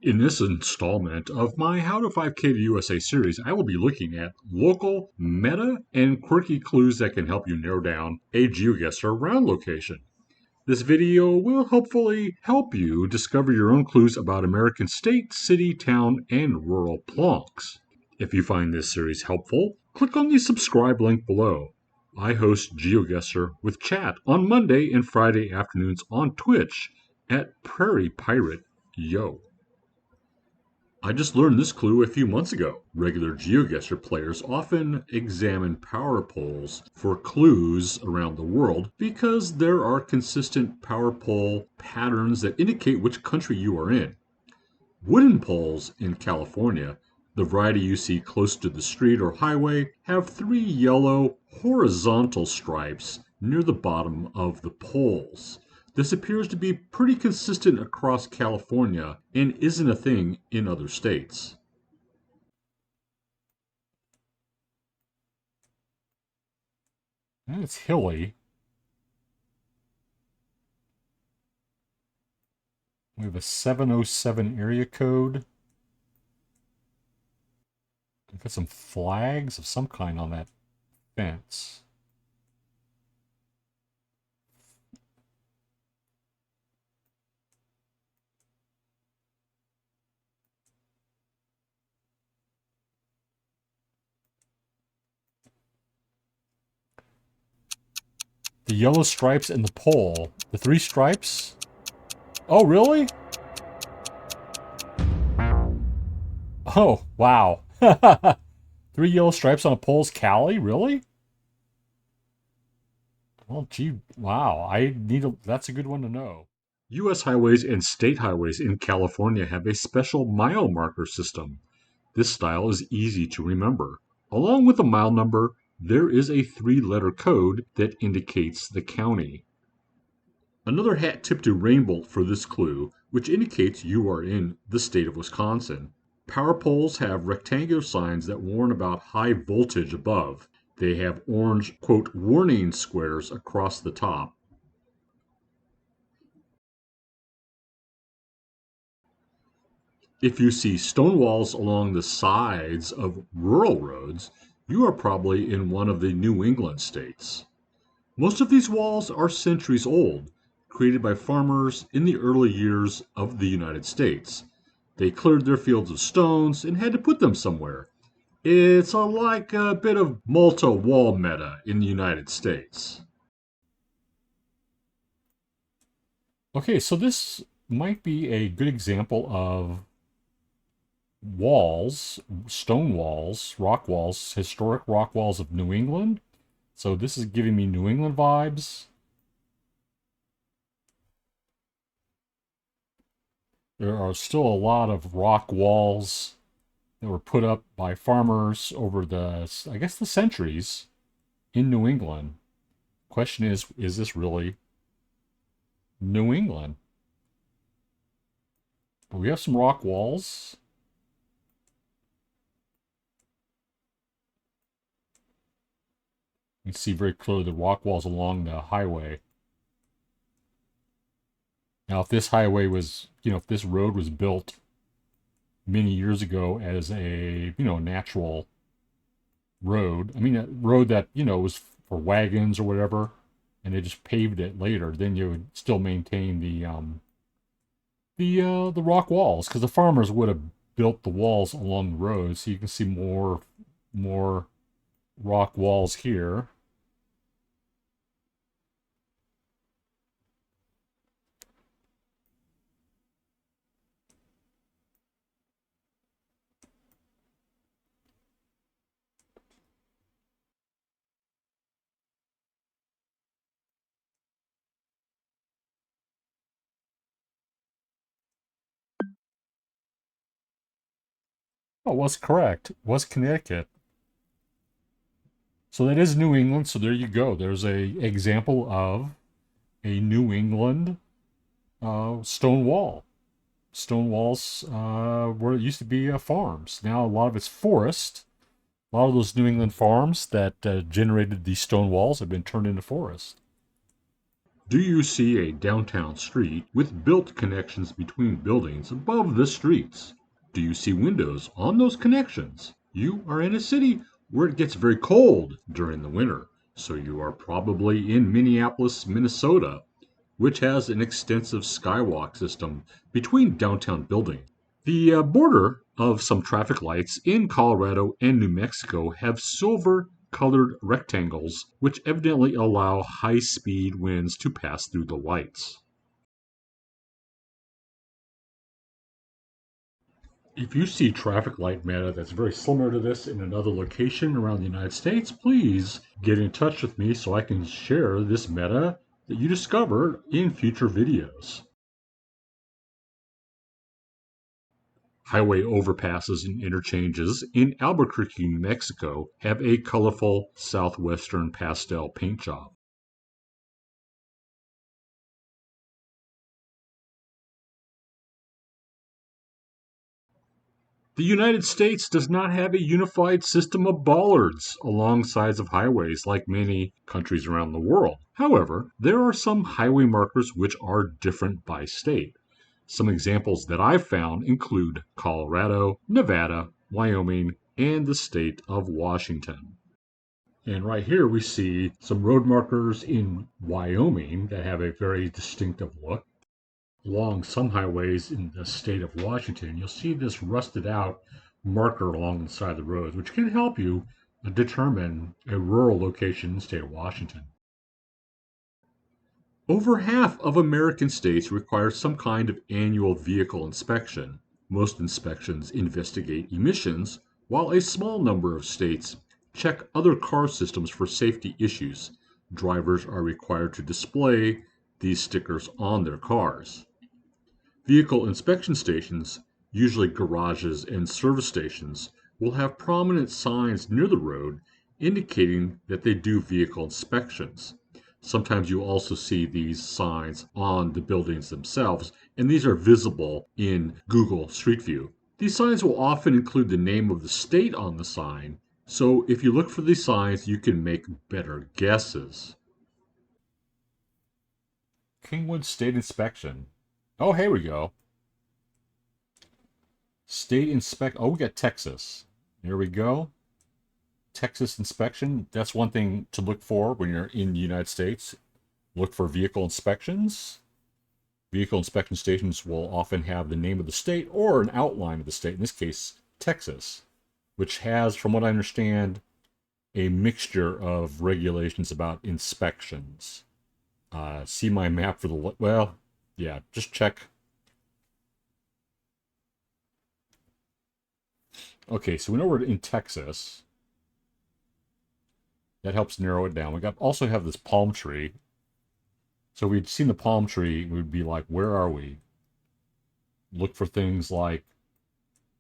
In this installment of my How to 5K to USA series, I will be looking at local, meta, and quirky clues that can help you narrow down a Geoguessr round location. This video will hopefully help you discover your own clues about American state, city, town, and rural plonks. If you find this series helpful, click on the subscribe link below. I host Geoguessr with chat on Monday and Friday afternoons on Twitch at Prairie Pirate. Yo. I just learned this clue a few months ago. Regular Geoguessr players often examine power poles for clues around the world because there are consistent power pole patterns that indicate which country you are in. Wooden poles in California, the variety you see close to the street or highway, have 3 yellow horizontal stripes near the bottom of the poles. This appears to be pretty consistent across California and isn't a thing in other states. And it's hilly. We have a 707 area code. We've got some flags of some kind on that fence. The yellow stripes and the pole. The 3 stripes? Oh, really? Oh, wow. 3 yellow stripes on a pole's Cali? Really? Well, gee, wow. That's a good one to know. U.S. highways and state highways in California have a special mile marker system. This style is easy to remember. Along with the mile number, there is a 3-letter code that indicates the county. Another hat tip to Rainbolt for this clue, which indicates you are in the state of Wisconsin. Power poles have rectangular signs that warn about high voltage above. They have orange, quote, warning squares across the top. If you see stone walls along the sides of rural roads, you are probably in one of the New England states. Most of these walls are centuries old, created by farmers in the early years of the United States. They cleared their fields of stones and had to put them somewhere. It's like a bit of Malta wall meta in the United States. Okay, so this might be a good example of walls, stone walls, rock walls, historic rock walls of New England. So this is giving me New England vibes. There are still a lot of rock walls that were put up by farmers over I guess, the centuries in New England. Question is this really New England? But we have some rock walls. You can see very clearly the rock walls along the highway. Now, if this highway was, if this road was built many years ago as a, natural road, I mean, a road that, was for wagons or whatever, and they just paved it later, then you would still maintain the rock walls, because the farmers would have built the walls along the road, so you can see more rock walls here. Oh, was correct. Was Connecticut. So that is New England. So there you go. There's a example of a New England stone wall. Stone walls where it used to be farms. Now a lot of it's forest. A lot of those New England farms that generated these stone walls have been turned into forest. Do you see a downtown street with built connections between buildings above the streets? Do you see windows on those connections? You are in a city where it gets very cold during the winter, so you are probably in Minneapolis, Minnesota, which has an extensive skywalk system between downtown buildings. The border of some traffic lights in Colorado and New Mexico have silver colored rectangles which evidently allow high speed winds to pass through the lights. If you see traffic light meta that's very similar to this in another location around the United States, please get in touch with me so I can share this meta that you discovered in future videos. Highway overpasses and interchanges in Albuquerque, New Mexico have a colorful southwestern pastel paint job. The United States does not have a unified system of bollards along sides of highways like many countries around the world. However, there are some highway markers which are different by state. Some examples that I've found include Colorado, Nevada, Wyoming, and the state of Washington. And right here we see some road markers in Wyoming that have a very distinctive look. Along some highways in the state of Washington, you'll see this rusted out marker along the side of the roads, which can help you determine a rural location in the state of Washington. Over half of American states require some kind of annual vehicle inspection. Most inspections investigate emissions, while a small number of states check other car systems for safety issues. Drivers are required to display these stickers on their cars. Vehicle inspection stations, usually garages and service stations, will have prominent signs near the road indicating that they do vehicle inspections. Sometimes you also see these signs on the buildings themselves, and these are visible in Google Street View. These signs will often include the name of the state on the sign, so if you look for these signs, you can make better guesses. Kingwood State Inspection. Oh, here we go. State inspect. Oh, we got Texas. There we go. Texas inspection. That's one thing to look for when you're in the United States. Look for vehicle inspections. Vehicle inspection stations will often have the name of the state or an outline of the state, in this case, Texas, which has, from what I understand, a mixture of regulations about inspections. See my map for the, well, yeah, just check. Okay, so we know we're in Texas. That helps narrow it down. We also have this palm tree. So if we'd seen the palm tree, we'd be like, where are we? Look for things like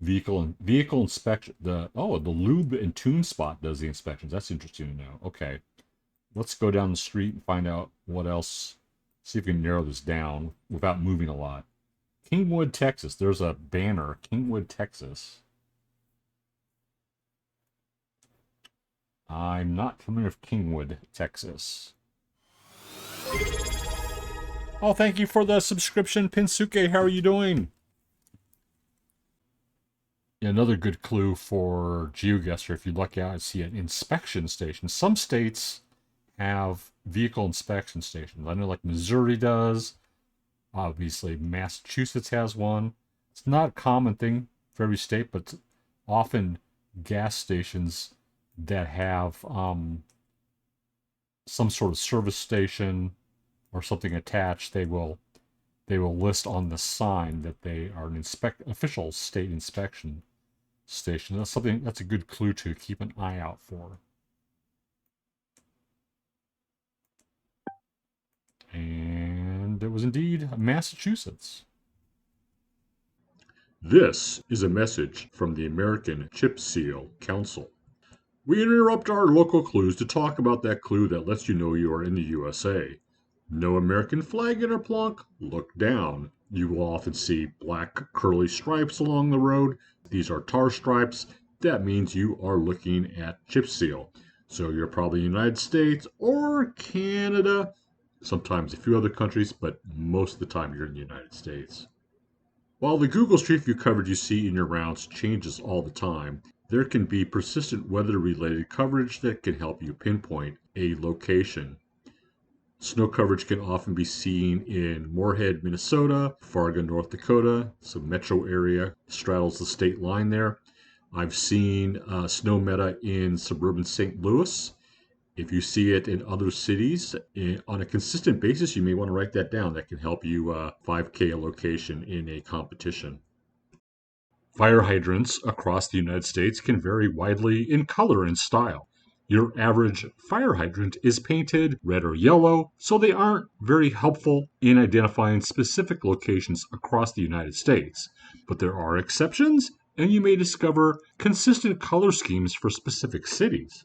vehicle inspection. The lube and tune spot does the inspections. That's interesting to know. Okay, let's go down the street and find out what else. See if we can narrow this down without moving a lot. Kingwood, Texas. There's a banner. Kingwood, Texas. I'm not familiar with Kingwood, Texas. Oh, thank you for the subscription, Pinsuke. How are you doing? Another good clue for Geoguessr, if you look out and see an inspection station. Some states have vehicle inspection stations. I know like Missouri does. Obviously, Massachusetts has one. It's not a common thing for every state, but often gas stations that have some sort of service station or something attached, they will list on the sign that they are an official state inspection station. That's a good clue to keep an eye out for. And it was indeed Massachusetts. This is a message from the American Chip Seal Council. We interrupt our local clues to talk about that clue that lets you know you are in the USA. No American flag in our plonk? Look down. You will often see black curly stripes along the road. These are tar stripes. That means you are looking at chip seal. So you're probably United States or Canada. sometimes a few other countries, but most of the time you're in the United States. While the Google Street View coverage you see in your routes changes all the time, there can be persistent weather-related coverage that can help you pinpoint a location. Snow coverage can often be seen in Moorhead, Minnesota, Fargo, North Dakota, some metro area straddles the state line there. I've seen snow meta in suburban St. Louis. If you see it in other cities on a consistent basis, you may want to write that down. That can help you 5K a location in a competition. Fire hydrants across the United States can vary widely in color and style. Your average fire hydrant is painted red or yellow, so they aren't very helpful in identifying specific locations across the United States. But there are exceptions, and you may discover consistent color schemes for specific cities.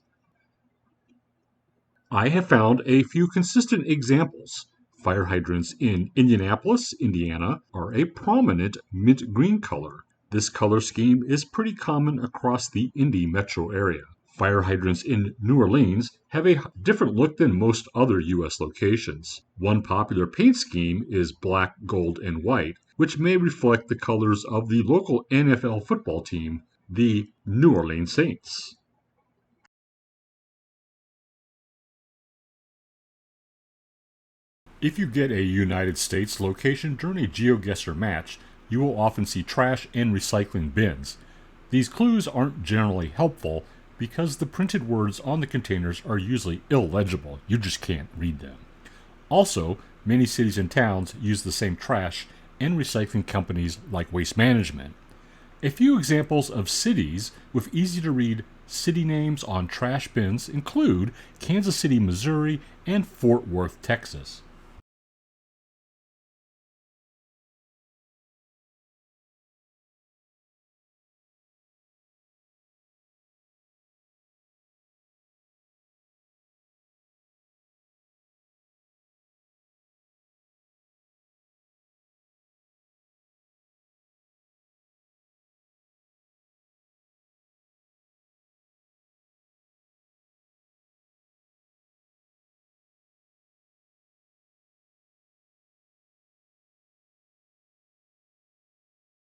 I have found a few consistent examples. Fire hydrants in Indianapolis, Indiana, are a prominent mint green color. This color scheme is pretty common across the Indy metro area. Fire hydrants in New Orleans have a different look than most other U.S. locations. One popular paint scheme is black, gold, and white, which may reflect the colors of the local NFL football team, the New Orleans Saints. If you get a United States location during a Geoguessr match, you will often see trash and recycling bins. These clues aren't generally helpful because the printed words on the containers are usually illegible. You just can't read them. Also, many cities and towns use the same trash and recycling companies like Waste Management. A few examples of cities with easy-to-read city names on trash bins include Kansas City, Missouri, and Fort Worth, Texas.